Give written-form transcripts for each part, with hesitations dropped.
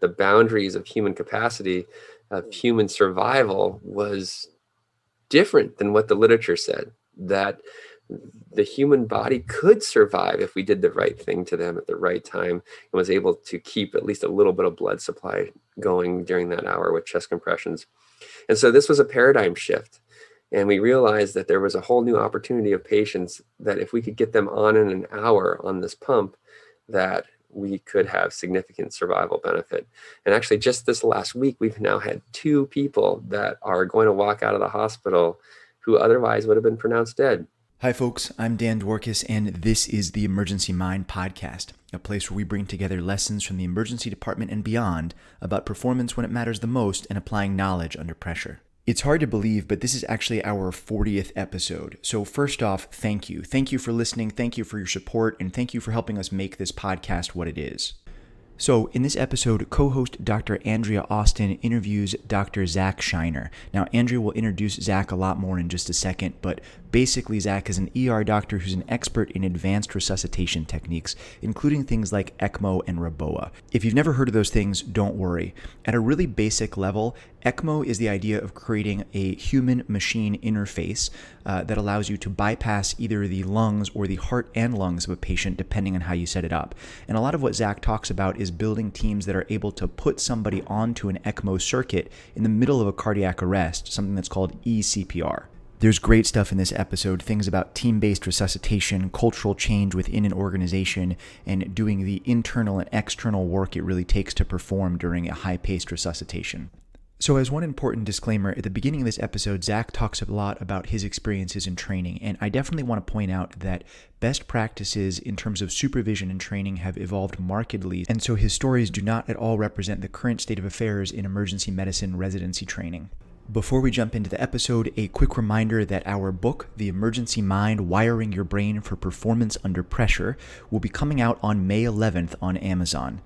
the boundaries of human capacity, of human survival, was different than what the literature said, that the human body could survive if we did the right thing to them at the right time and was able to keep at least a little bit of blood supply going during that hour with chest compressions. And so this was a paradigm shift. And we realized that there was a whole new opportunity of patients that if we could get them on in an hour on this pump, that we could have significant survival benefit. And actually just this last week, we've now had 2 people that are going to walk out of the hospital who otherwise would have been pronounced dead. Hi folks, I'm Dan Dworkis, and this is the Emergency Mind podcast, a place where we bring together lessons from the emergency department and beyond about performance when it matters the most and applying knowledge under pressure. It's hard to believe, but this is actually our 40th episode. So first off, thank you. Thank you for listening, thank you for your support, and thank you for helping us make this podcast what it is. So in this episode, co-host Dr. Andrea Austin interviews Dr. Zack Shinar. Now, Andrea will introduce Zack a lot more in just a second, but basically Zack is an ER doctor who's an expert in advanced resuscitation techniques, including things like ECMO and REBOA. If you've never heard of those things, don't worry. At a really basic level, ECMO is the idea of creating a human-machine interface that allows you to bypass either the lungs or the heart and lungs of a patient, depending on how you set it up. And a lot of what Zack talks about is building teams that are able to put somebody onto an ECMO circuit in the middle of a cardiac arrest, something that's called ECPR. There's great stuff in this episode, things about team-based resuscitation, cultural change within an organization, and doing the internal and external work it really takes to perform during a high-paced resuscitation. So as one important disclaimer, at the beginning of this episode, Zack talks a lot about his experiences in training, and I definitely want to point out that best practices in terms of supervision and training have evolved markedly, and so his stories do not at all represent the current state of affairs in emergency medicine residency training. Before we jump into the episode, a quick reminder that our book, The Emergency Mind, Wiring Your Brain for Performance Under Pressure, will be coming out on May 11th on Amazon.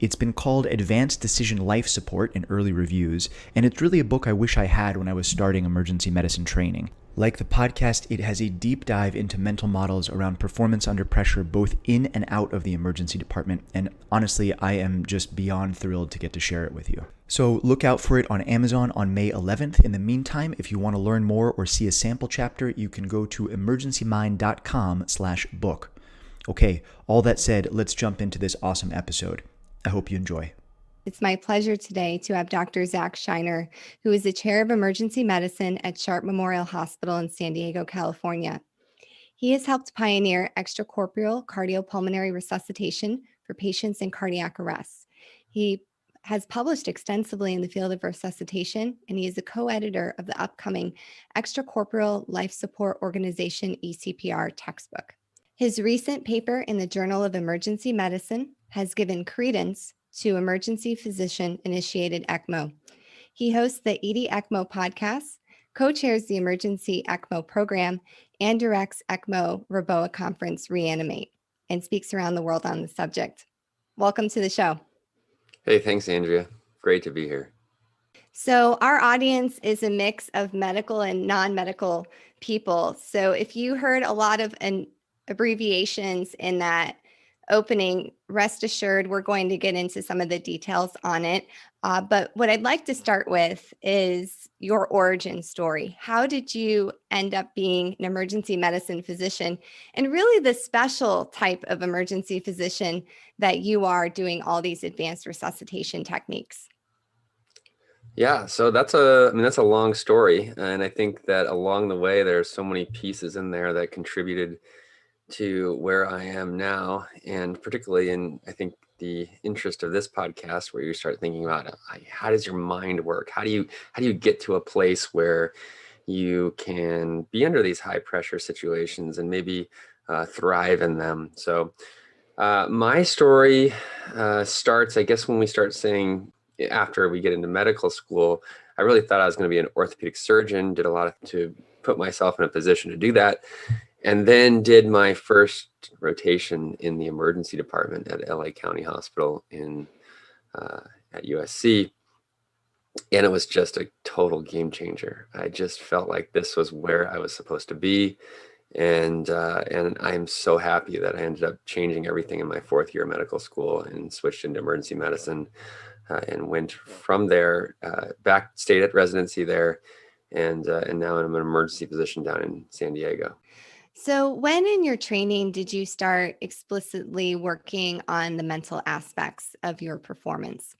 It's been called Advanced Decision Life Support in early reviews, and it's really a book I wish I had when I was starting emergency medicine training. Like the podcast, it has a deep dive into mental models around performance under pressure, both in and out of the emergency department, and honestly, I am just beyond thrilled to get to share it with you. So look out for it on Amazon on May 11th. In the meantime, if you want to learn more or see a sample chapter, you can go to emergencymind.com/book. Okay, all that said, let's jump into this awesome episode. I hope you enjoy. It's my pleasure today to have Dr. Zack Shinar, who is the chair of emergency medicine at Sharp Memorial Hospital in San Diego, California. He has helped pioneer extracorporeal cardiopulmonary resuscitation for patients in cardiac arrest. He has published extensively in the field of resuscitation, and he is a co-editor of the upcoming Extracorporeal Life Support Organization ECPR textbook. His recent paper in the Journal of Emergency Medicine has given credence to emergency physician-initiated ECMO. He hosts the EDECMO podcast, co-chairs the Emergency ECMO program, and directs ECMO REBOA conference Reanimate, and speaks around the world on the subject. Welcome to the show. Hey, thanks, Andrea. Great to be here. So our audience is a mix of medical and non-medical people. So if you heard a lot of abbreviations in that opening, rest assured we're going to get into some of the details on it. But what I'd like to start with is your origin story. How did you end up being an emergency medicine physician, and really the special type of emergency physician that you are doing all these advanced resuscitation techniques? Yeah, so that's a long story. And I think that along the way, there's so many pieces in there that contributed to where I am now, and particularly in, I think, the interest of this podcast, where you start thinking about how does your mind work? How do you get to a place where you can be under these high pressure situations and maybe thrive in them? So my story starts, I guess, when we start saying, after we get into medical school, I really thought I was going to be an orthopedic surgeon, did a lot to put myself in a position to do that. And then did my first rotation in the emergency department at LA County Hospital at USC. And it was just a total game changer. I just felt like this was where I was supposed to be. And I'm so happy that I ended up changing everything in my 4th year of medical school and switched into emergency medicine. and went from there back, stayed at residency there, and now I'm in an emergency position down in San Diego. So, when in your training did you start explicitly working on the mental aspects of your performance?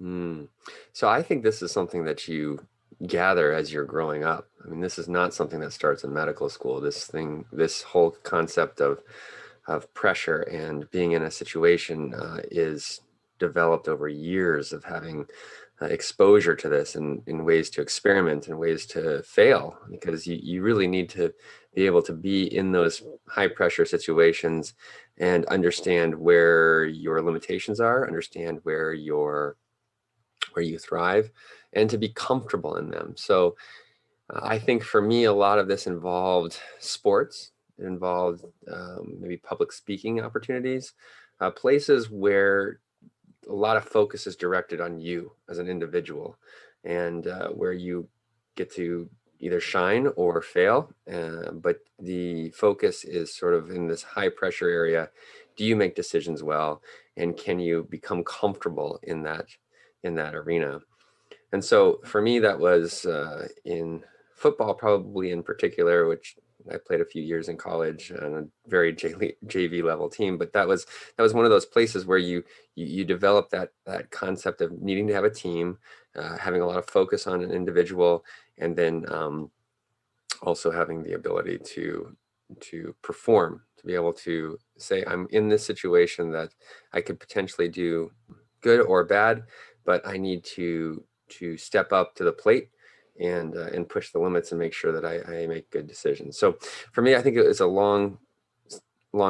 Mm. So I think this is something that you gather as you're growing up. I mean, this is not something that starts in medical school. This whole concept of pressure and being in a situation is developed over years of having exposure to this and in ways to experiment and ways to fail, because you really need to be able to be in those high pressure situations and understand where your limitations are, understand where you thrive, and to be comfortable in them. So I think for me, a lot of this involved sports. It involved maybe public speaking opportunities, places where a lot of focus is directed on you as an individual, and where you get to either shine or fail. But the focus is sort of in this high pressure area. Do you make decisions well, and can you become comfortable in that arena? And so for me, that was in football, probably in particular, which I played a few years in college on a very JV level team. But that was one of those places where you develop that concept of needing to have a team, having a lot of focus on an individual, and then also having the ability to perform, to be able to say, I'm in this situation that I could potentially do good or bad, but I need to step up to the plate and push the limits and make sure that I make good decisions. So for me, I think it's a long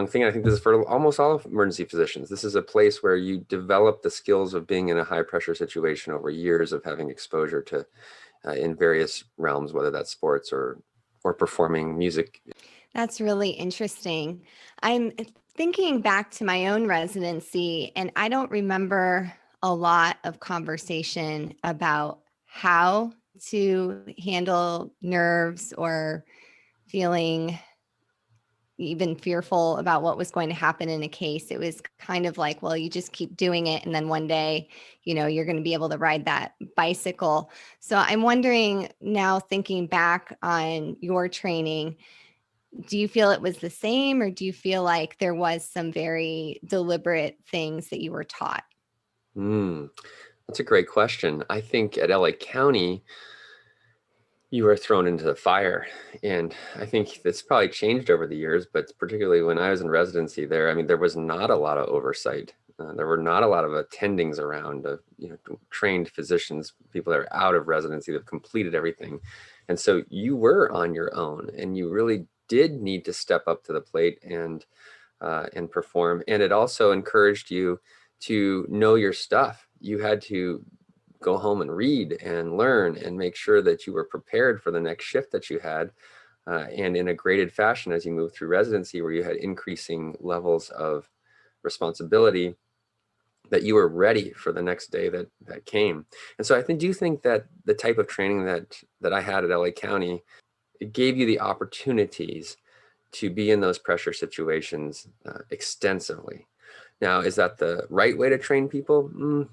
thing. I think this is for almost all of emergency physicians. This is a place where you develop the skills of being in a high pressure situation over years of having exposure to in various realms, whether that's sports or performing music. That's really interesting. I'm thinking back to my own residency, and I don't remember a lot of conversation about how to handle nerves or feeling even fearful about what was going to happen in a case. It was kind of like, well, you just keep doing it. And then one day, you're going to be able to ride that bicycle. So I'm wondering now, thinking back on your training, do you feel it was the same, or do you feel like there was some very deliberate things that you were taught? Mm, that's a great question. I think at LA County, you were thrown into the fire. And I think it's probably changed over the years, but particularly when I was in residency there, I mean, there was not a lot of oversight. There were not a lot of attendings around of trained physicians, people that are out of residency that have completed everything. And so you were on your own, and you really did need to step up to the plate and perform. And it also encouraged you to know your stuff. You had to go home and read and learn and make sure that you were prepared for the next shift that you had, and in a graded fashion as you move through residency, where you had increasing levels of responsibility, that you were ready for the next day that came. And so do you think that the type of training that I had at LA County, it gave you the opportunities to be in those pressure situations extensively? Now, is that the right way to train people?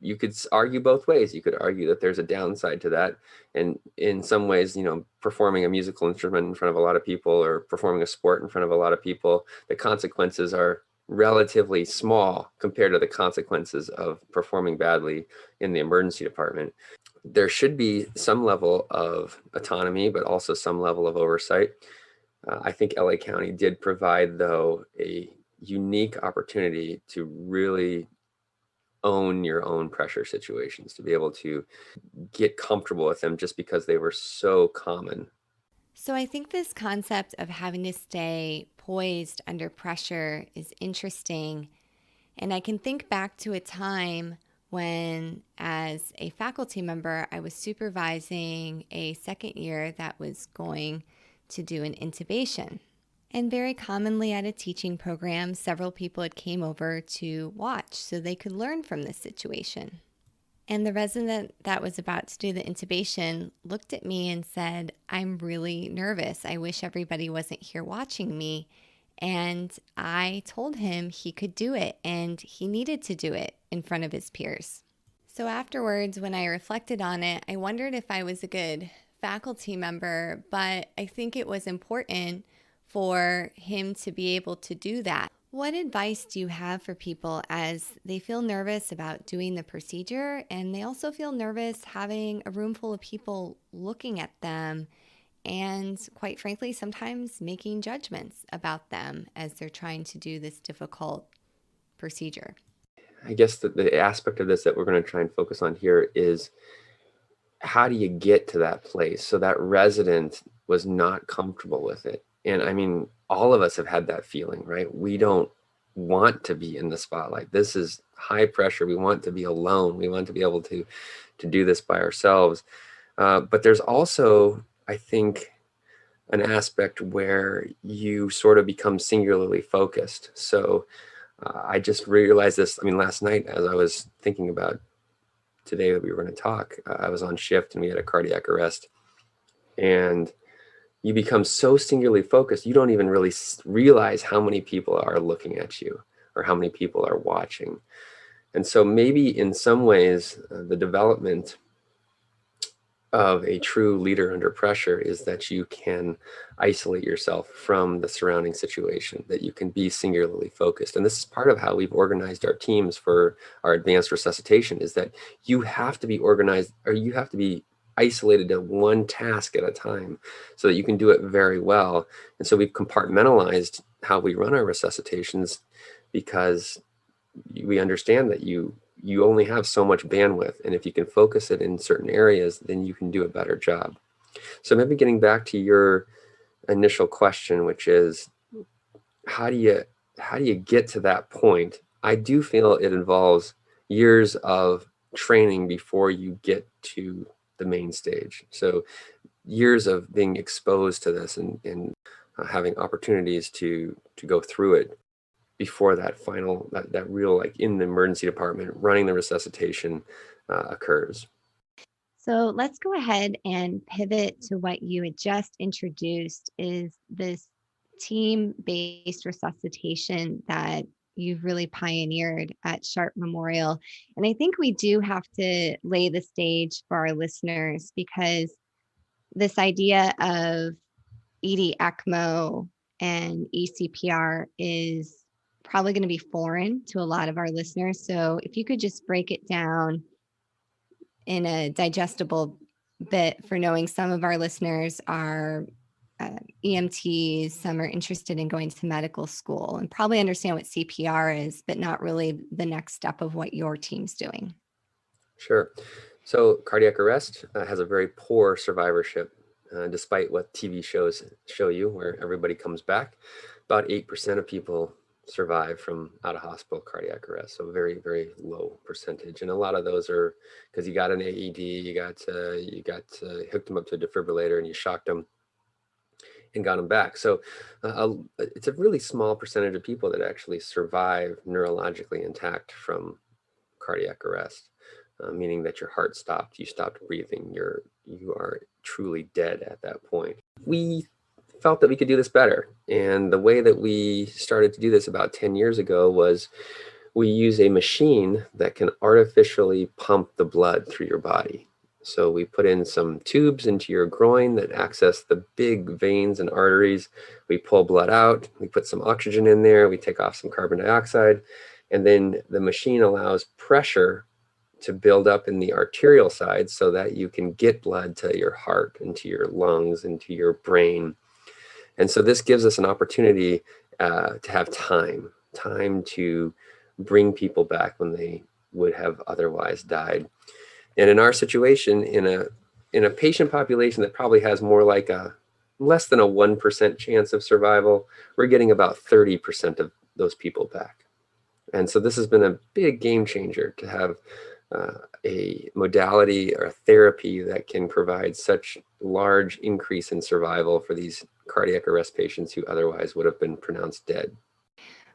You could argue both ways. You could argue that there's a downside to that. And in some ways, performing a musical instrument in front of a lot of people or performing a sport in front of a lot of people, the consequences are relatively small compared to the consequences of performing badly in the emergency department. There should be some level of autonomy, but also some level of oversight. I think LA County did provide, though, a unique opportunity to really own your own pressure situations, to be able to get comfortable with them just because they were so common. So I think this concept of having to stay poised under pressure is interesting. And I can think back to a time when, as a faculty member, I was supervising a second year that was going to do an intubation. And very commonly at a teaching program, several people had came over to watch so they could learn from this situation. And the resident that was about to do the intubation looked at me and said, "I'm really nervous. I wish everybody wasn't here watching me." And I told him he could do it and he needed to do it. in front of his peers. So afterwards, when I reflected on it, I wondered if I was a good faculty member, but I think it was important for him to be able to do that. What advice do you have for people as they feel nervous about doing the procedure and they also feel nervous having a room full of people looking at them and, quite frankly, sometimes making judgments about them as they're trying to do this difficult procedure? I guess the aspect of this that we're going to try and focus on here is, how do you get to that place? So that resident was not comfortable with it. And I mean, all of us have had that feeling, right? We don't want to be in the spotlight. This is high pressure. We want to be alone. We want to be able to do this by ourselves. But there's also, I think, an aspect where you sort of become singularly focused. So I just realized this, I mean, last night as I was thinking about today that we were going to talk, I was on shift and we had a cardiac arrest, and you become so singularly focused, you don't even really realize how many people are looking at you or how many people are watching. And so maybe in some ways, the development of a true leader under pressure is that you can isolate yourself from the surrounding situation, that you can be singularly focused. And this is part of how we've organized our teams for our advanced resuscitation, is that you have to be organized, or you have to be isolated to one task at a time so that you can do it very well. And so we've compartmentalized how we run our resuscitations, because we understand that you only have so much bandwidth, and if you can focus it in certain areas, then you can do a better job. So maybe getting back to your initial question, which is, how do you get to that point? I do feel it involves years of training before you get to the main stage. So years of being exposed to this and having opportunities to go through it before that final, that real, like in the emergency department, running the resuscitation occurs. So let's go ahead and pivot to what you had just introduced, is this team-based resuscitation that you've really pioneered at Sharp Memorial. And I think we do have to lay the stage for our listeners, because this idea of EDECMO and ECPR is probably going to be foreign to a lot of our listeners. So if you could just break it down in a digestible bit, for knowing some of our listeners are EMTs, some are interested in going to medical school and probably understand what CPR is, but not really the next step of what your team's doing. Sure. So cardiac arrest has a very poor survivorship, despite what TV shows show you, where everybody comes back. About 8% of people survive from out of hospital cardiac arrest. So very, very low percentage. And a lot of those are because you got an AED, you got hooked them up to a defibrillator and you shocked them and got them back. So it's a really small percentage of people that actually survive neurologically intact from cardiac arrest, meaning that your heart stopped, you stopped breathing, you are truly dead at that point. We felt that we could do this better. And the way that we started to do this about 10 years ago was we use a machine that can artificially pump the blood through your body. So we put in some tubes into your groin that access the big veins and arteries. We pull blood out, we put some oxygen in there, we take off some carbon dioxide, and then the machine allows pressure to build up in the arterial side so that you can get blood to your heart, into your lungs, into your brain. And so this gives us an opportunity to have time to bring people back when they would have otherwise died. And in our situation, in a patient population that probably has more like a less than a 1% chance of survival, we're getting about 30% of those people back. And so this has been a big game changer to have a modality or a therapy that can provide such large increase in survival for these cardiac arrest patients who otherwise would have been pronounced dead.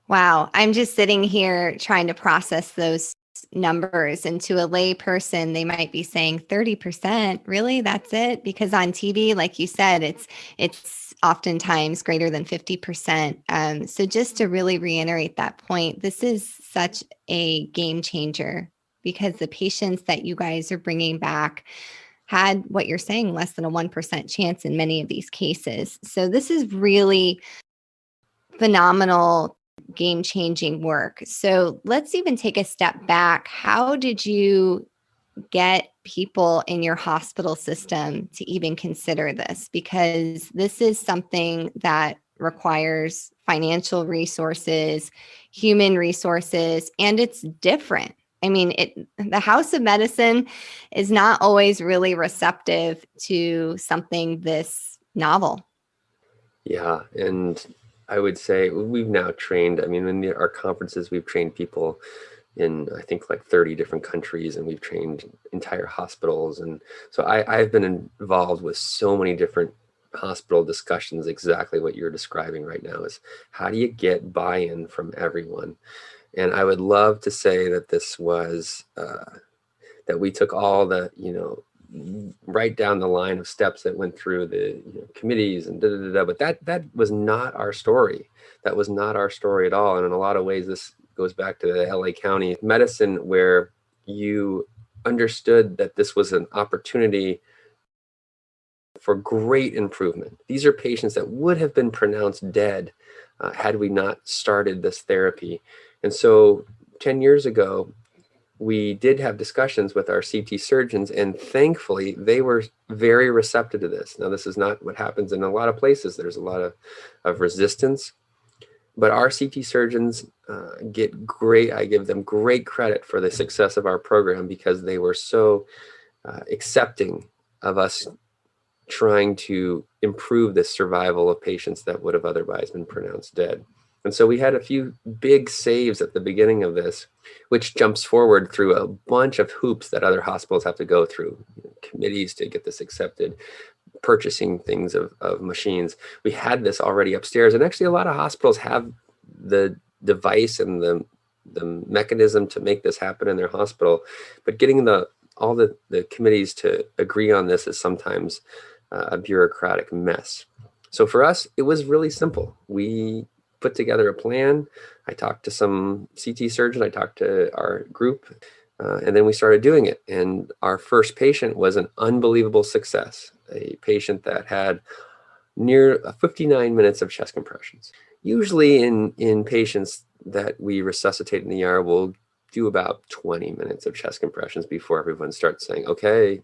Wow. I'm just sitting here trying to process those numbers, and to a lay person they might be saying 30%. Really, that's it? Because on TV, like you said, it's oftentimes greater than 50%. So just to really reiterate that point, this is such a game changer, because the patients that you guys are bringing back had, what you're saying, less than a 1% chance in many of these cases. So this is really phenomenal, game-changing work. So let's even take a step back. How did you get people in your hospital system to even consider this? Because this is something that requires financial resources, human resources, and it's different. I mean, the House of Medicine is not always really receptive to something this novel. Yeah, and I would say we've now trained, I mean, in our conferences, we've trained people in, I think, like 30 different countries, and we've trained entire hospitals. And so I've been involved with so many different hospital discussions. Exactly what you're describing right now is, how do you get buy-in from everyone? And I would love to say that this was, that we took all the, right down the line of steps that went through the committees and but that was not our story. That was not our story at all. And in a lot of ways, this goes back to the LA County medicine, where you understood that this was an opportunity for great improvement. These are patients that would have been pronounced dead had we not started this therapy. And so 10 years ago, we did have discussions with our CT surgeons, and thankfully they were very receptive to this. Now, this is not what happens in a lot of places. There's a lot of resistance, but our CT surgeons I give them great credit for the success of our program, because they were so accepting of us trying to improve the survival of patients that would have otherwise been pronounced dead. And so we had a few big saves at the beginning of this, which jumps forward through a bunch of hoops that other hospitals have to go through, committees to get this accepted, purchasing things of machines. We had this already upstairs, and actually a lot of hospitals have the device and the mechanism to make this happen in their hospital. But getting all the committees to agree on this is sometimes a bureaucratic mess. So for us, it was really simple. We put together a plan. I talked to some CT surgeon, I talked to our group, and then we started doing it. And our first patient was an unbelievable success, a patient that had near 59 minutes of chest compressions. Usually in patients that we resuscitate in the ER, we'll do about 20 minutes of chest compressions before everyone starts saying, okay,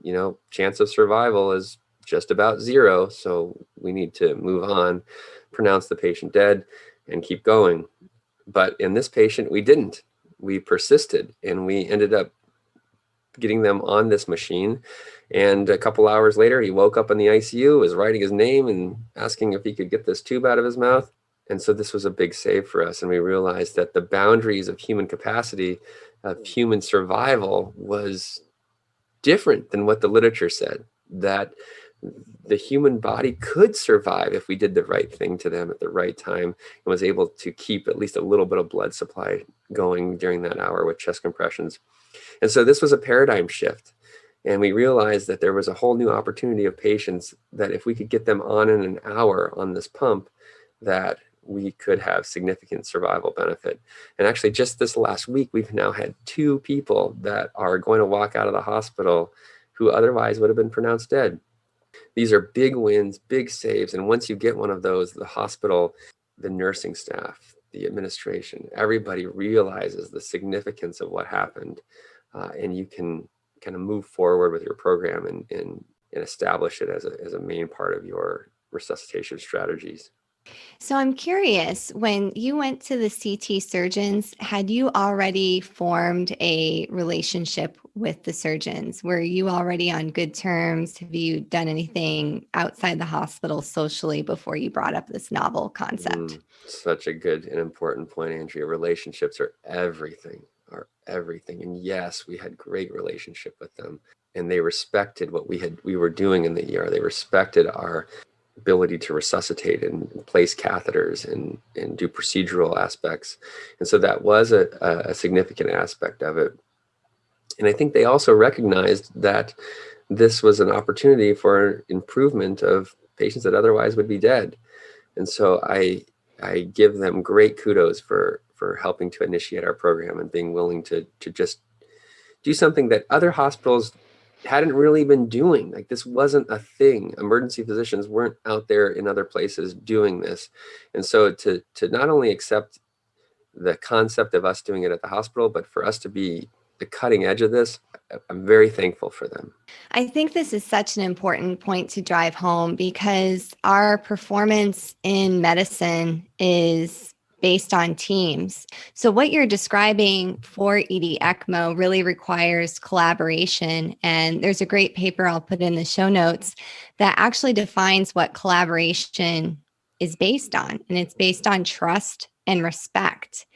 chance of survival is just about zero, so we need to move on, pronounce the patient dead, and keep going. But in this patient, we didn't. We persisted, and we ended up getting them on this machine. And a couple hours later, he woke up in the ICU, was writing his name and asking if he could get this tube out of his mouth. And so this was a big save for us. And we realized that the boundaries of human capacity, of human survival, was different than what the literature said, that the human body could survive if we did the right thing to them at the right time, and was able to keep at least a little bit of blood supply going during that hour with chest compressions. And so this was a paradigm shift. And we realized that there was a whole new opportunity of patients that if we could get them on in an hour on this pump, that we could have significant survival benefit. And actually, just this last week, we've now had 2 people that are going to walk out of the hospital who otherwise would have been pronounced dead. These are big wins, big saves. And once you get one of those, the hospital, the nursing staff, the administration, everybody realizes the significance of what happened. And you can kind of move forward with your program and establish it as a main part of your resuscitation strategies. So I'm curious, when you went to the CT surgeons, had you already formed a relationship with the surgeons? Were you already on good terms? Have you done anything outside the hospital socially before you brought up this novel concept? Such a good and important point, Andrea. Relationships are everything, And yes, we had great relationship with them, and they respected what we were doing in the ER. They respected our ability to resuscitate and place catheters and do procedural aspects. And so that was a significant aspect of it. And I think they also recognized that this was an opportunity for improvement of patients that otherwise would be dead. And so I give them great kudos for helping to initiate our program and being willing to just do something that other hospitals hadn't really been doing. Like, this wasn't a thing. Emergency physicians weren't out there in other places doing this. And so to not only accept the concept of us doing it at the hospital, but for us to be the cutting edge of this, I'm very thankful for them. I think this is such an important point to drive home because our performance in medicine is based on teams. So, what you're describing for EDECMO really requires collaboration. And there's a great paper I'll put in the show notes that actually defines what collaboration is based on. And it's based on trust and respect.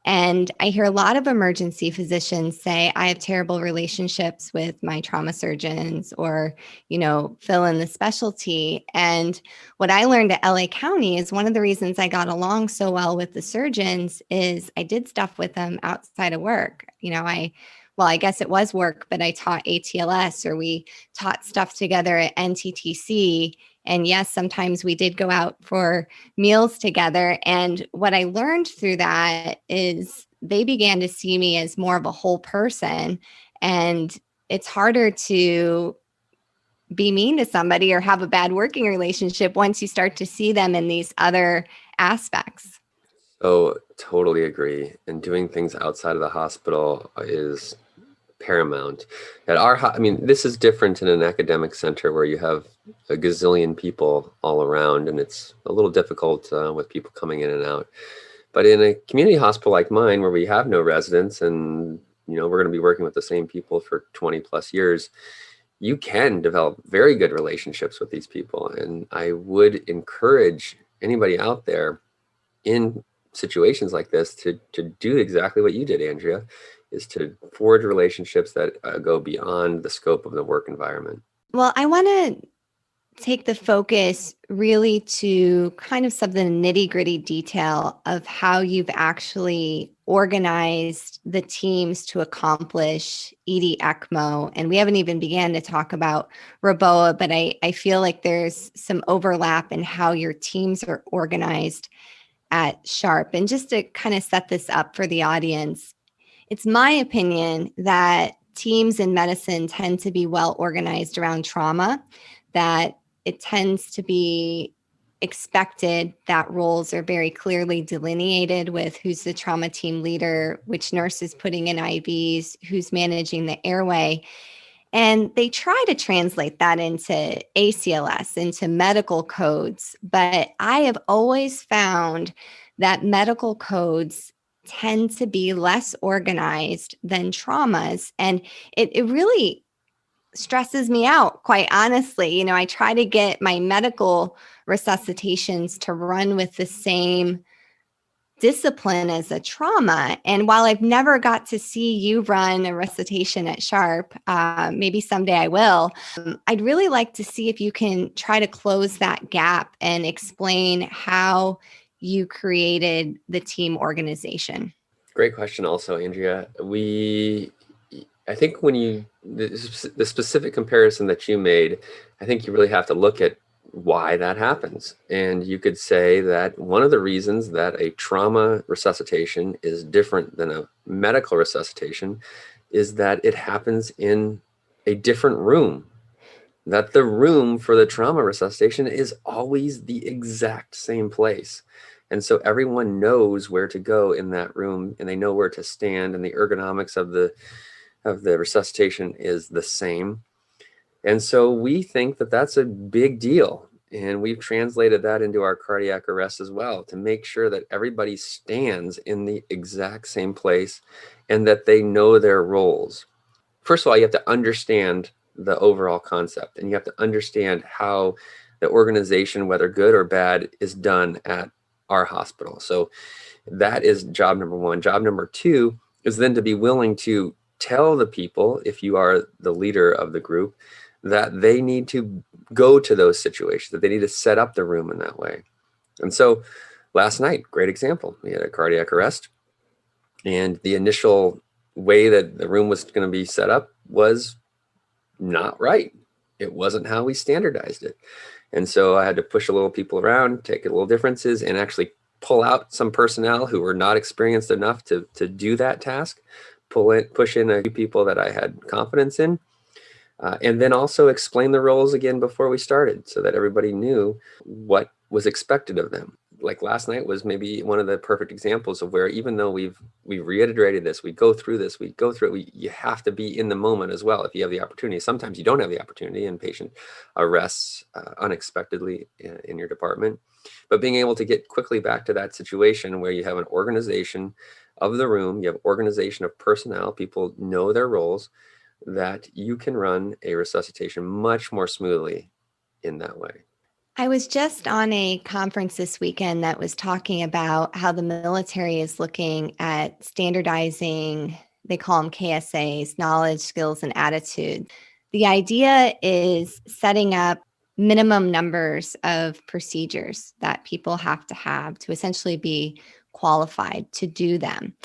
And I hear a lot of emergency physicians say, I have terrible relationships with my trauma surgeons or, fill in the specialty. And what I learned at LA County is one of the reasons I got along so well with the surgeons is I did stuff with them outside of work. I guess it was work, but I taught ATLS or we taught stuff together at NTTC. And yes, sometimes we did go out for meals together. And what I learned through that is they began to see me as more of a whole person. And it's harder to be mean to somebody or have a bad working relationship once you start to see them in these other aspects. So totally agree. And doing things outside of the hospital is paramount. This is different in an academic center where you have a gazillion people all around, and it's a little difficult with people coming in and out. But in a community hospital like mine, where we have no residents, and we're going to be working with the same people for 20 plus years, you can develop very good relationships with these people. And I would encourage anybody out there in situations like this to do exactly what you did, Andrea, is to forge relationships that go beyond the scope of the work environment. Well, I want to take the focus really to kind of some of the nitty gritty detail of how you've actually organized the teams to accomplish EDECMO. And we haven't even began to talk about REBOA, but I feel like there's some overlap in how your teams are organized at Sharp. And just to kind of set this up for the audience, it's my opinion that teams in medicine tend to be well organized around trauma, that it tends to be expected that roles are very clearly delineated with who's the trauma team leader, which nurse is putting in IVs, who's managing the airway. And they try to translate that into ACLS, into medical codes. But I have always found that medical codes tend to be less organized than traumas. And it really stresses me out, quite honestly. I try to get my medical resuscitations to run with the same discipline as a trauma. And while I've never got to see you run a recitation at Sharp, maybe someday I will, I'd really like to see if you can try to close that gap and explain how you created the team organization. Great question also, Andrea. I think when the specific comparison that you made, I think you really have to look at why that happens. And you could say that one of the reasons that a trauma resuscitation is different than a medical resuscitation is that it happens in a different room. That the room for the trauma resuscitation is always the exact same place. And so everyone knows where to go in that room, and they know where to stand, and the ergonomics of the resuscitation is the same. And so we think that that's a big deal. And we've translated that into our cardiac arrest as well, to make sure that everybody stands in the exact same place and that they know their roles. First of all, you have to understand the overall concept, and you have to understand how the organization, whether good or bad, is done at our hospital. So that is job number one. Job number two is then to be willing to tell the people, if you are the leader of the group, that they need to go to those situations, that they need to set up the room in that way. And so last night, great example, we had a cardiac arrest, and the initial way that the room was going to be set up was not right. It wasn't how we standardized it. And so I had to push a little people around, take a little differences, and actually pull out some personnel who were not experienced enough to do that task, push in a few people that I had confidence in, and then also explain the roles again before we started so that everybody knew what was expected of them. Like last night was maybe one of the perfect examples of where, even though we've reiterated this, we go through it, you have to be in the moment as well if you have the opportunity. Sometimes you don't have the opportunity and patient arrests unexpectedly in your department. But being able to get quickly back to that situation where you have an organization of the room, you have organization of personnel, people know their roles, that you can run a resuscitation much more smoothly in that way. I was just on a conference this weekend that was talking about how the military is looking at standardizing, they call them KSAs, knowledge, skills, and attitude. The idea is setting up minimum numbers of procedures that people have to essentially be qualified to do them.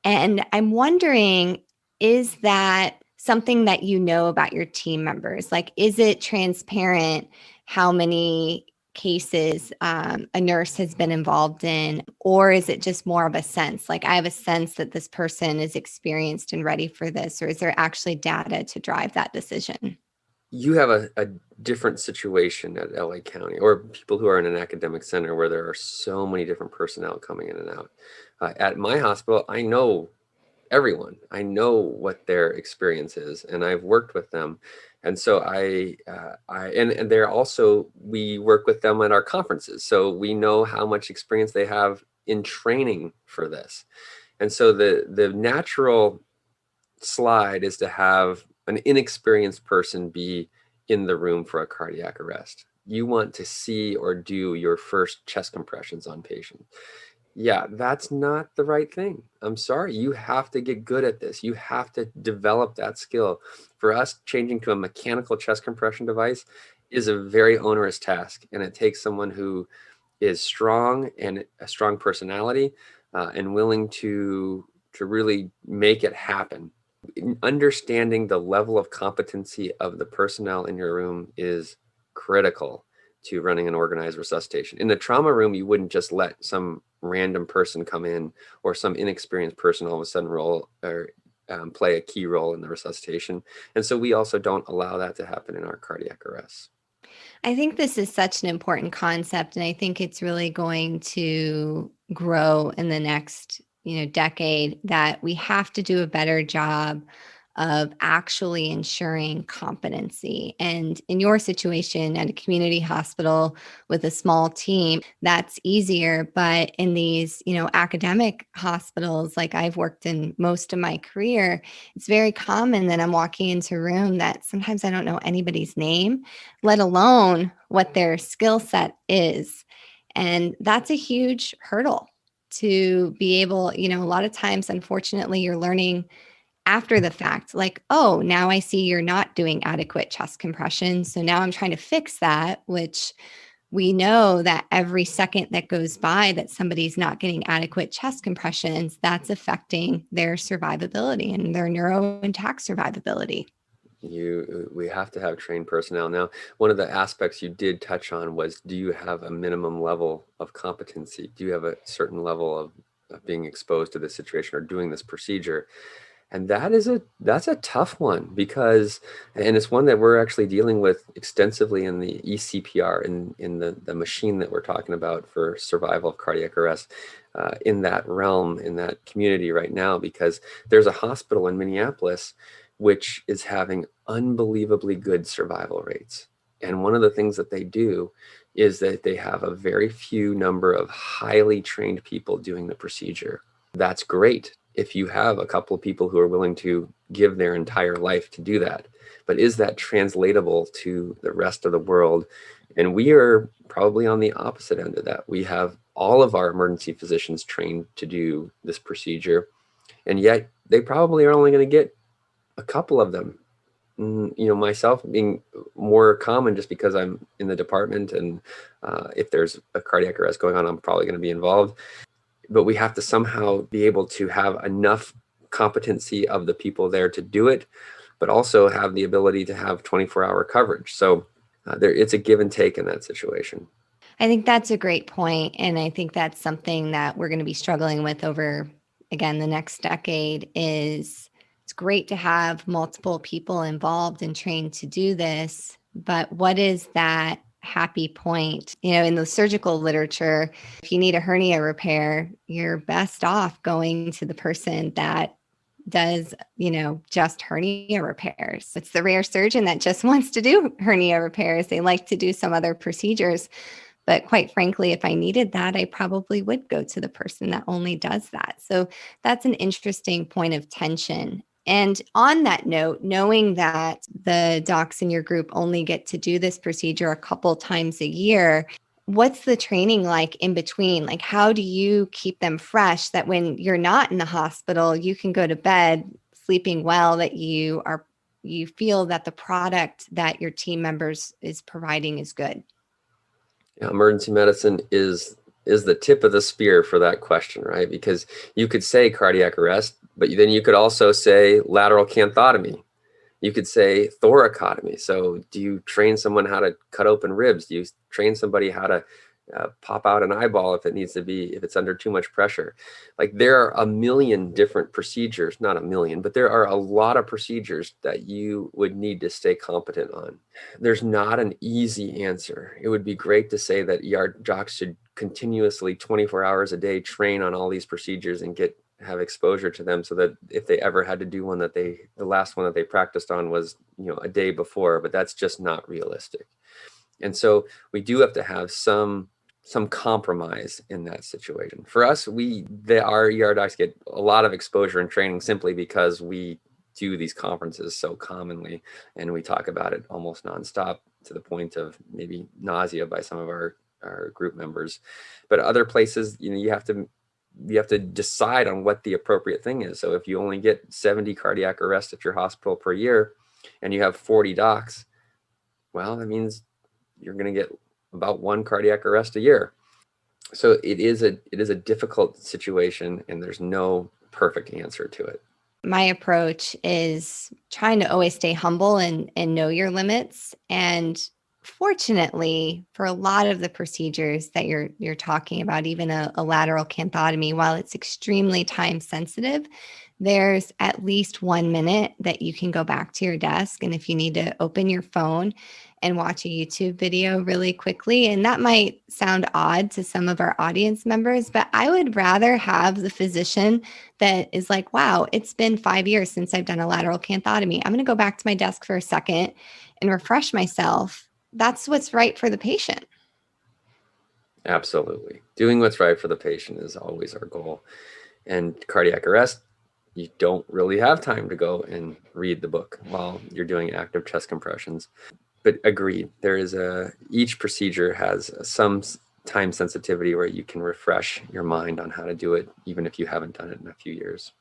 And I'm wondering, is that something that you know about your team members? Like, is it transparent how many cases a nurse has been involved in? Or is it just more of a sense? Like, I have a sense that this person is experienced and ready for this, or is there actually data to drive that decision? You have a different situation at LA County, or people who are in an academic center where there are so many different personnel coming in and out. At my hospital, I know everyone. I know what their experience is, and I've worked with them. And so and they're also, we work with them at our conferences. So we know how much experience they have in training for this. And so the natural slide is to have an inexperienced person be in the room for a cardiac arrest. You want to see or do your first chest compressions on patients. Yeah, that's not the right thing. I'm sorry. You have to get good at this. You have to develop that skill. For us, changing to a mechanical chest compression device is a very onerous task, and it takes someone who is strong and a strong personality and willing to really make it happen. Understanding the level of competency of the personnel in your room is critical to running an organized resuscitation. In the trauma room, you wouldn't just let some random person come in or some inexperienced person all of a sudden roll or play a key role in the resuscitation. And so we also don't allow that to happen in our cardiac arrests. I think this is such an important concept, and I think it's really going to grow in the next, decade, that we have to do a better job of actually ensuring competency. And in your situation at a community hospital with a small team, that's easier. But in these, academic hospitals, like I've worked in most of my career, it's very common that I'm walking into a room that sometimes I don't know anybody's name, let alone what their skill set is. And that's a huge hurdle to be able, a lot of times, unfortunately, you're learning after the fact, like, oh, now I see you're not doing adequate chest compression. So now I'm trying to fix that, which we know that every second that goes by that somebody's not getting adequate chest compressions, that's affecting their survivability and their neuro intact survivability. We have to have trained personnel. Now, one of the aspects you did touch on was, do you have a minimum level of competency? Do you have a certain level of being exposed to this situation or doing this procedure? And that's a tough one, because, and it's one that we're actually dealing with extensively in the ECPR, in the machine that we're talking about for survival of cardiac arrest, in that realm, in that community right now, because there's a hospital in Minneapolis which is having unbelievably good survival rates. And one of the things that they do is that they have a very few number of highly trained people doing the procedure. That's great if you have a couple of people who are willing to give their entire life to do that. But is that translatable to the rest of the world? And we are probably on the opposite end of that. We have all of our emergency physicians trained to do this procedure, and yet they probably are only going to get a couple of them. Myself being more common just because I'm in the department, and if there's a cardiac arrest going on, I'm probably going to be involved. But we have to somehow be able to have enough competency of the people there to do it, but also have the ability to have 24-hour coverage. So it's a give and take in that situation. I think that's a great point, and I think that's something that we're going to be struggling with over, again, the next decade. Is it's great to have multiple people involved and trained to do this, but what is that happy point? In the surgical literature, if you need a hernia repair, you're best off going to the person that does, just hernia repairs. It's the rare surgeon that just wants to do hernia repairs. They like to do some other procedures. But quite frankly, if I needed that, I probably would go to the person that only does that. So that's an interesting point of tension. And on that note, knowing that the docs in your group only get to do this procedure a couple times a year, what's the training like in between? Like, how do you keep them fresh that when you're not in the hospital, you can go to bed sleeping well, that you feel that the product that your team members is providing is good? Yeah, emergency medicine is the tip of the spear for that question, right? Because you could say cardiac arrest, but then you could also say lateral canthotomy. You could say thoracotomy. So do you train someone how to cut open ribs? Do you train somebody how to pop out an eyeball if it's under too much pressure? Like, there are a million different procedures, not a million, but there are a lot of procedures that you would need to stay competent on. There's not an easy answer. It would be great to say that ER docs should continuously 24 hours a day train on all these procedures and have exposure to them, so that if they ever had to do one, the last one that they practiced on was, a day before, but that's just not realistic. And so we do have to have some compromise in that situation. For us, our ER docs get a lot of exposure and training simply because we do these conferences so commonly, and we talk about it almost nonstop, to the point of maybe nausea by some of our group members. But other places, you have to decide on what the appropriate thing is. So if you only get 70 cardiac arrests at your hospital per year and you have 40 docs, well, that means you're going to get about one cardiac arrest a year. So it is a difficult situation, and there's no perfect answer to it. My approach is trying to always stay humble and know your limits. And fortunately, for a lot of the procedures that you're talking about, even a lateral canthotomy, while it's extremely time sensitive, there's at least 1 minute that you can go back to your desk. And if you need to open your phone and watch a YouTube video really quickly, and that might sound odd to some of our audience members, but I would rather have the physician that is like, wow, it's been 5 years since I've done a lateral canthotomy. I'm going to go back to my desk for a second and refresh myself. That's what's right for the patient. Absolutely. Doing what's right for the patient is always our goal. And cardiac arrest, you don't really have time to go and read the book while you're doing active chest compressions. But agreed, each procedure has some time sensitivity where you can refresh your mind on how to do it, even if you haven't done it in a few years.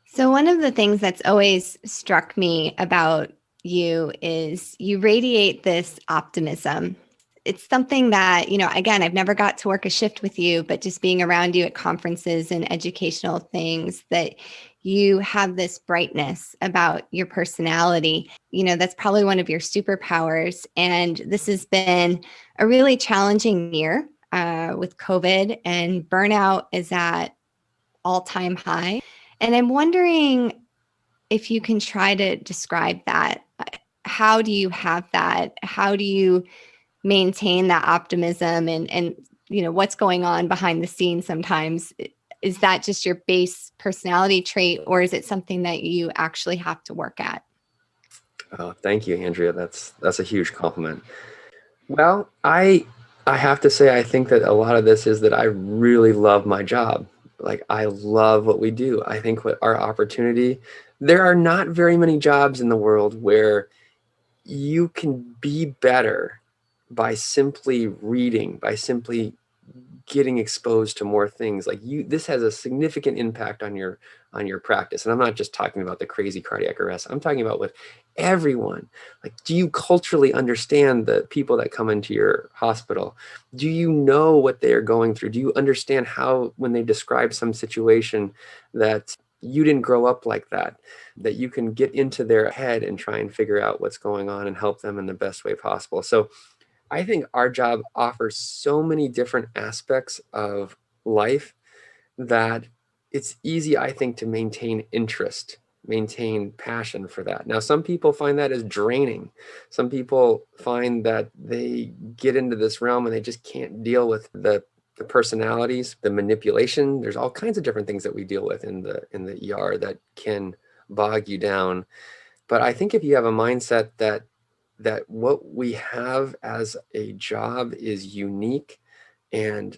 So one of the things that's always struck me about you is you radiate this optimism. It's something that, again, I've never got to work a shift with you, but just being around you at conferences and educational things, that you have this brightness about your personality. That's probably one of your superpowers. And this has been a really challenging year with COVID, and burnout is at all-time high. And I'm wondering if you can try to describe that. How do you have that? How do you maintain that optimism, and what's going on behind the scenes sometimes? Is that just your base personality trait, or is it something that you actually have to work at? Oh, thank you, Andrea. That's a huge compliment. Well, I have to say, I think that a lot of this is that I really love my job. Like, I love what we do. I think what our opportunity, there are not very many jobs in the world where you can be better by simply reading, by simply getting exposed to more things. Like, this has a significant impact on your practice. And I'm not just talking about the crazy cardiac arrest. I'm talking about with everyone. Like, do you culturally understand the people that come into your hospital? Do you know what they are going through? Do you understand how, when they describe some situation, that you didn't grow up like that, that you can get into their head and try and figure out what's going on and help them in the best way possible. So I think our job offers so many different aspects of life that it's easy, I think, to maintain interest, maintain passion for that. Now, some people find that as draining. Some people find that they get into this realm and they just can't deal with the personalities, the manipulation. There's all kinds of different things that we deal with in the ER that can bog you down. But I think if you have a mindset that what we have as a job is unique and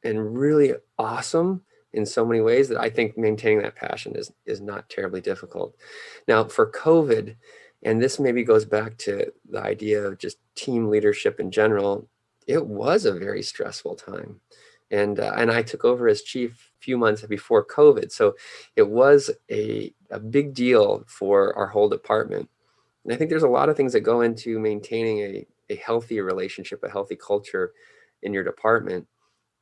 really awesome in so many ways, that I think maintaining that passion is not terribly difficult. Now, for COVID, and this maybe goes back to the idea of just team leadership in general, it was a very stressful time. And I took over as chief a few months before COVID. So it was a big deal for our whole department. And I think there's a lot of things that go into maintaining a healthy relationship, a healthy culture in your department.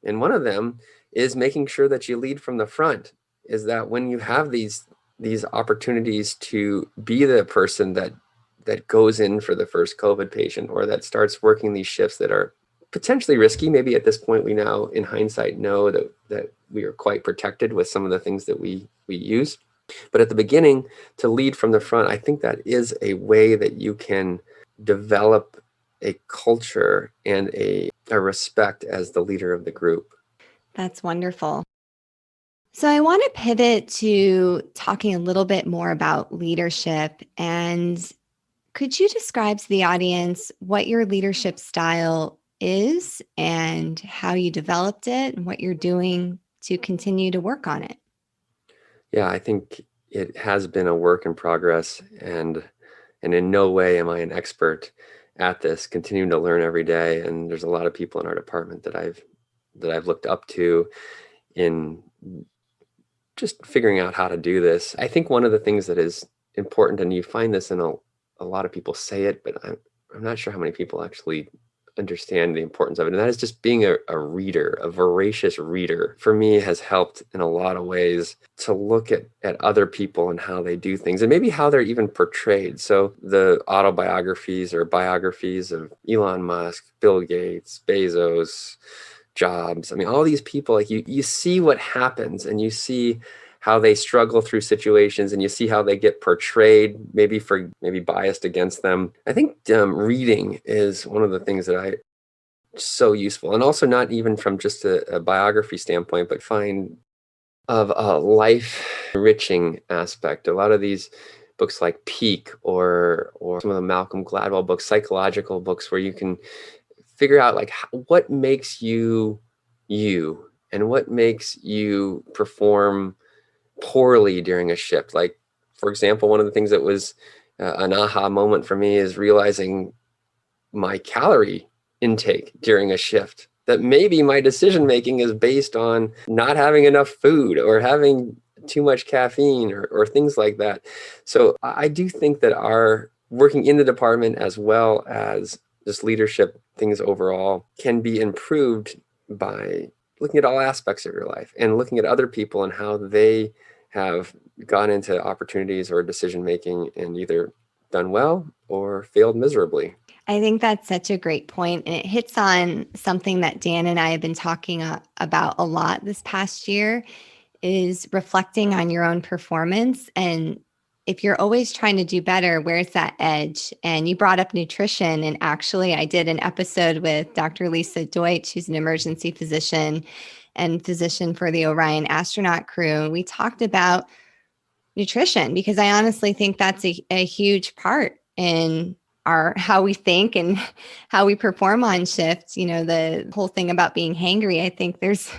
And one of them is making sure that you lead from the front, is that when you have these opportunities to be the person that goes in for the first COVID patient, or that starts working these shifts that are potentially risky. Maybe at this point, we now, in hindsight, know that we are quite protected with some of the things that we use. But at the beginning, to lead from the front, I think that is a way that you can develop a culture and a respect as the leader of the group. That's wonderful. So I want to pivot to talking a little bit more about leadership. And could you describe to the audience what your leadership style is and how you developed it and what you're doing to continue to work on it? Yeah, I think it has been a work in progress, and in no way am I an expert at this, continuing to learn every day. And there's a lot of people in our department that I've looked up to in just figuring out how to do this. I think one of the things that is important, and you find this in a lot of people say it, but I'm not sure how many people actually understand the importance of it. And that is just being a reader, a voracious reader, for me has helped in a lot of ways to look at other people and how they do things, and maybe how they're even portrayed. So the autobiographies or biographies of Elon Musk, Bill Gates, Bezos, Jobs, I mean, all these people, like you see what happens, and you see how they struggle through situations, and you see how they get portrayed, maybe biased against them. I think reading is one of the things that so useful, and also not even from just a biography standpoint, but find of a life enriching aspect. A lot of these books like Peak or some of the Malcolm Gladwell books, psychological books, where you can figure out like what makes you you, and what makes you perform poorly during a shift. Like, for example, one of the things that was an aha moment for me is realizing my calorie intake during a shift, that maybe my decision making is based on not having enough food or having too much caffeine or things like that. So I do think that our working in the department, as well as just leadership things overall, can be improved by looking at all aspects of your life and looking at other people and how they have gone into opportunities or decision making and either done well or failed miserably. I think that's such a great point, and it hits on something that Dan and I have been talking about a lot this past year, is reflecting on your own performance. And if you're always trying to do better, where's that edge? And you brought up nutrition. And actually, I did an episode with Dr. Lisa Deutsch, who's an emergency physician and physician for the Orion astronaut crew. We talked about nutrition because I honestly think that's a huge part in how we think and how we perform on shifts. You know, the whole thing about being hangry, I think there's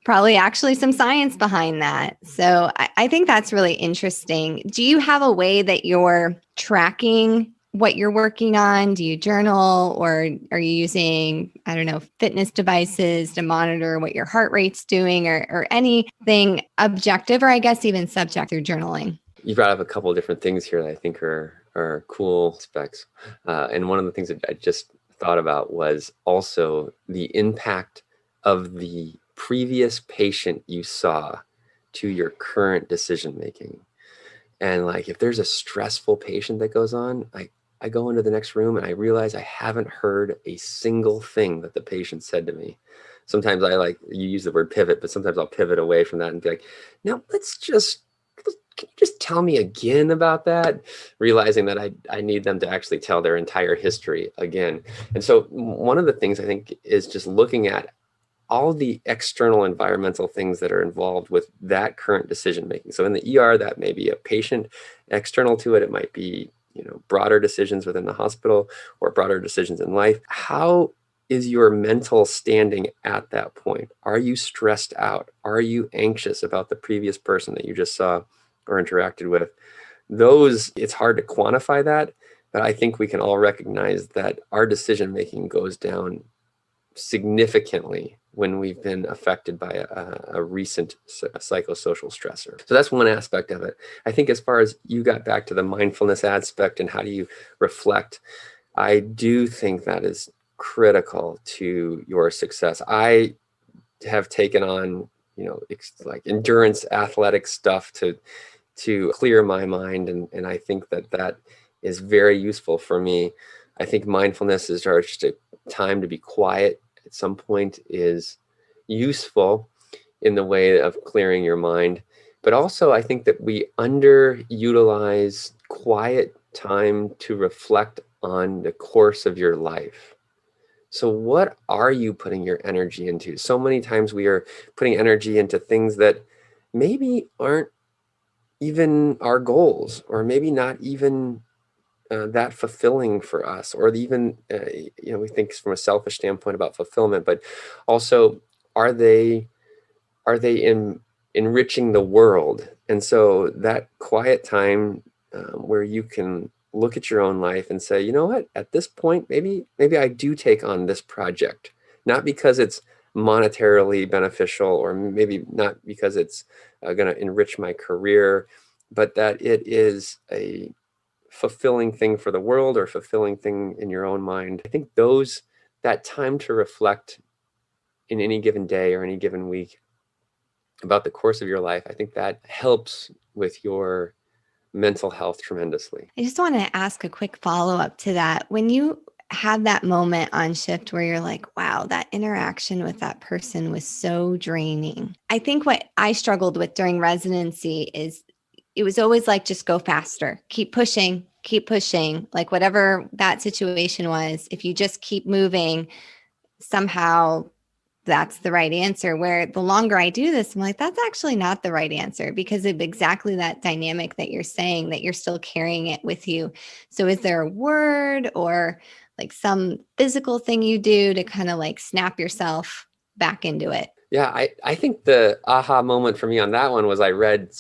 probably actually some science behind that. So I think that's really interesting. Do you have a way that you're tracking what you're working on? Do you journal, or are you using, I don't know, fitness devices to monitor what your heart rate's doing, or anything objective, or I guess even subjective journaling? You brought up a couple of different things here that I think are cool specs. And one of the things that I just thought about was also the impact of the previous patient you saw to your current decision making. And like, if there's a stressful patient that goes on, I go into the next room and I realize I haven't heard a single thing that the patient said to me. Sometimes you use the word pivot, but sometimes I'll pivot away from that and be like, no, can you just tell me again about that? Realizing that I need them to actually tell their entire history again. And so one of the things I think is just looking at all the external environmental things that are involved with that current decision making. So in the ER, that may be a patient. External to it, it might be, broader decisions within the hospital or broader decisions in life. How is your mental standing at that point? Are you stressed out? Are you anxious about the previous person that you just saw or interacted with? It's hard to quantify that, but I think we can all recognize that our decision making goes down significantly when we've been affected by a recent psychosocial stressor. So that's one aspect of it. I think as far as you got back to the mindfulness aspect and how do you reflect, I do think that is critical to your success. I have taken on, like endurance athletic stuff to clear my mind. And I think that is very useful for me. I think mindfulness is just a time to be quiet at some point is useful in the way of clearing your mind. But also I think that we underutilize quiet time to reflect on the course of your life. So what are you putting your energy into? So many times we are putting energy into things that maybe aren't even our goals, or maybe not even that fulfilling for us, or even, we think from a selfish standpoint about fulfillment, but also are they enriching the world? And so that quiet time where you can look at your own life and say, you know what, at this point, maybe I do take on this project, not because it's monetarily beneficial, or maybe not because it's going to enrich my career, but that it is a fulfilling thing for the world or fulfilling thing in your own mind. I think that time to reflect in any given day or any given week about the course of your life, I think that helps with your mental health tremendously. I just want to ask a quick follow-up to that. When you have that moment on shift where you're like, wow, that interaction with that person was so draining. I think what I struggled with during residency is it was always like, just go faster, keep pushing, like whatever that situation was. If you just keep moving, somehow that's the right answer. Where the longer I do this, I'm like, that's actually not the right answer, because of exactly that dynamic that you're saying, that you're still carrying it with you. So is there a word or like some physical thing you do to kind of like snap yourself back into it? Yeah, I think the aha moment for me on that one was I read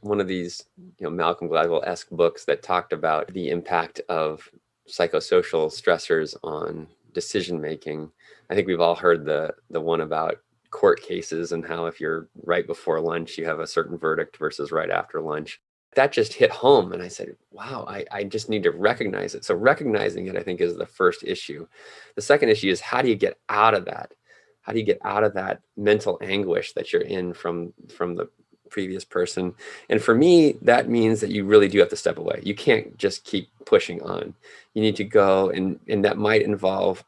one of these, Malcolm Gladwell-esque books that talked about the impact of psychosocial stressors on decision making. I think we've all heard the one about court cases and how if you're right before lunch, you have a certain verdict versus right after lunch. That just hit home. And I said, wow, I just need to recognize it. So recognizing it, I think, is the first issue. The second issue is, how do you get out of that? How do you get out of that mental anguish that you're in from the previous person? And for me, that means that you really do have to step away. You can't just keep pushing on. You need to go, and that might involve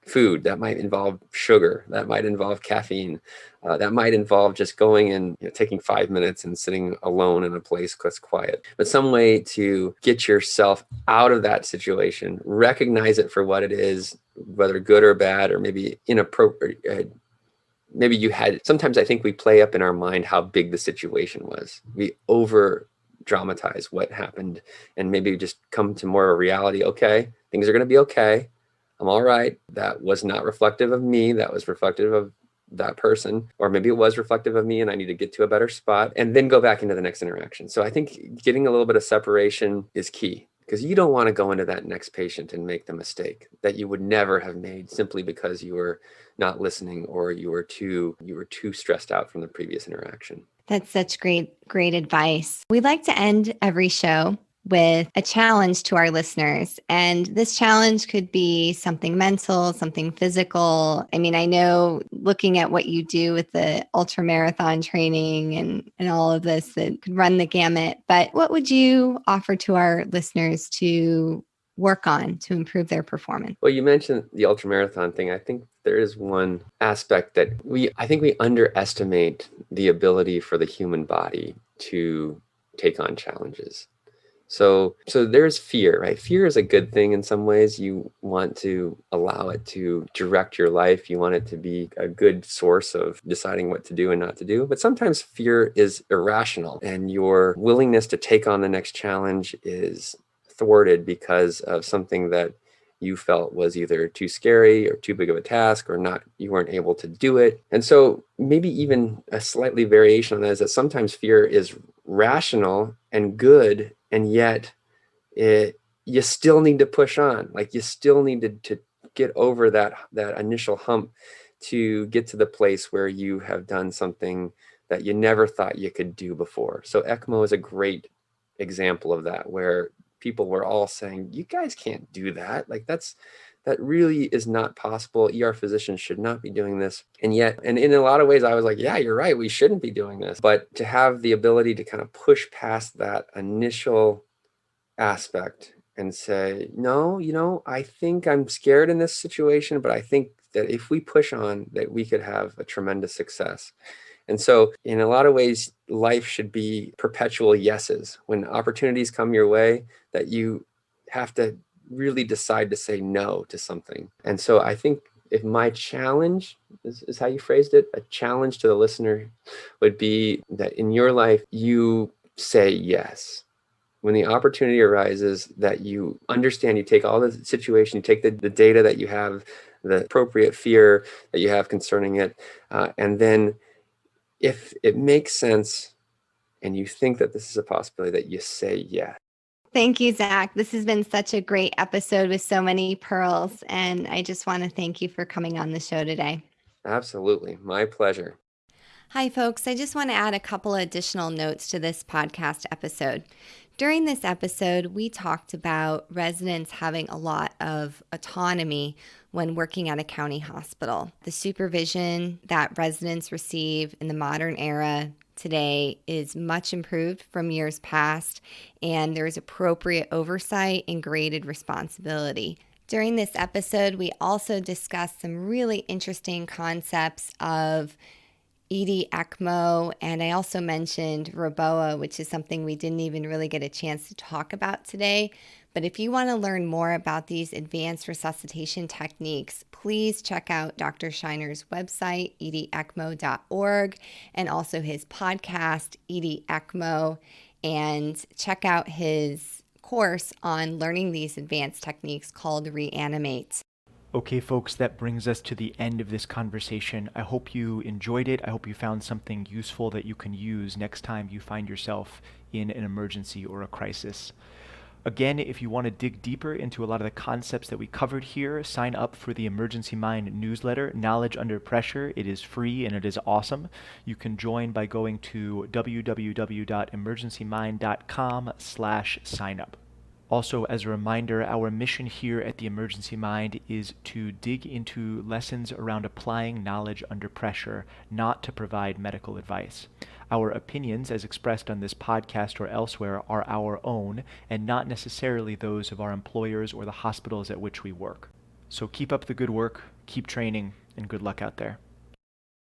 food, that might involve sugar, that might involve caffeine, that might involve just going and taking 5 minutes and sitting alone in a place that's quiet. But some way to get yourself out of that situation, recognize it for what it is, whether good or bad, or maybe inappropriate. Maybe sometimes I think we play up in our mind how big the situation was. We over dramatize what happened, and maybe just come to more of a reality. Okay, things are going to be okay. I'm all right. That was not reflective of me. That was reflective of that person. Or maybe it was reflective of me and I need to get to a better spot, and then go back into the next interaction. So I think getting a little bit of separation is key, because you don't want to go into that next patient and make the mistake that you would never have made simply because you were not listening, or you were too stressed out from the previous interaction. That's such great advice. We like to end every show with a challenge to our listeners. And this challenge could be something mental, something physical. I mean, I know looking at what you do with the ultra marathon training and all of this, that could run the gamut. But what would you offer to our listeners to work on to improve their performance? Well, you mentioned the ultramarathon thing. I think there is one aspect that I think we underestimate the ability for the human body to take on challenges. So there's fear, right? Fear is a good thing in some ways. You want to allow it to direct your life. You want it to be a good source of deciding what to do and not to do. But sometimes fear is irrational, and your willingness to take on the next challenge is thwarted because of something that you felt was either too scary or too big of a task, or not, you weren't able to do it. And so maybe even a slightly variation on that is that sometimes fear is rational and good, and yet you still need to push on. Like, you still need to get over that initial hump to get to the place where you have done something that you never thought you could do before. So ECMO is a great example of that, where people were all saying, you guys can't do that. Like, that really is not possible. ER physicians should not be doing this. And yet, and in a lot of ways, I was like, yeah, you're right, we shouldn't be doing this. But to have the ability to kind of push past that initial aspect and say, no, I think I'm scared in this situation, but I think that if we push on, that we could have a tremendous success. And so in a lot of ways, life should be perpetual yeses. When opportunities come your way, that you have to really decide to say no to something. And so I think if my challenge is how you phrased it, a challenge to the listener would be that in your life, you say yes. When the opportunity arises, that you understand, you take all the situation, you take the data that you have, the appropriate fear that you have concerning it, and then if it makes sense and you think that this is a possibility, that you say yes. Thank you, Zach. This has been such a great episode with so many pearls. And I just want to thank you for coming on the show today. Absolutely. My pleasure. Hi, folks. I just want to add a couple additional notes to this podcast episode. During this episode, we talked about residents having a lot of autonomy when working at a county hospital. The supervision that residents receive in the modern era today is much improved from years past, and there is appropriate oversight and graded responsibility. During this episode, we also discussed some really interesting concepts of EDECMO, and I also mentioned REBOA, which is something we didn't even really get a chance to talk about today. But if you want to learn more about these advanced resuscitation techniques, please check out Dr. Shinar's website, edecmo.org, and also his podcast, EDECMO, and check out his course on learning these advanced techniques called Reanimate. Okay, folks, that brings us to the end of this conversation. I hope you enjoyed it. I hope you found something useful that you can use next time you find yourself in an emergency or a crisis. Again, if you want to dig deeper into a lot of the concepts that we covered here, sign up for the Emergency Mind newsletter, Knowledge Under Pressure. It is free and it is awesome. You can join by going to www.emergencymind.com/signup. Also, as a reminder, our mission here at the Emergency Mind is to dig into lessons around applying knowledge under pressure, not to provide medical advice. Our opinions, as expressed on this podcast or elsewhere, are our own and not necessarily those of our employers or the hospitals at which we work. So keep up the good work, keep training, and good luck out there.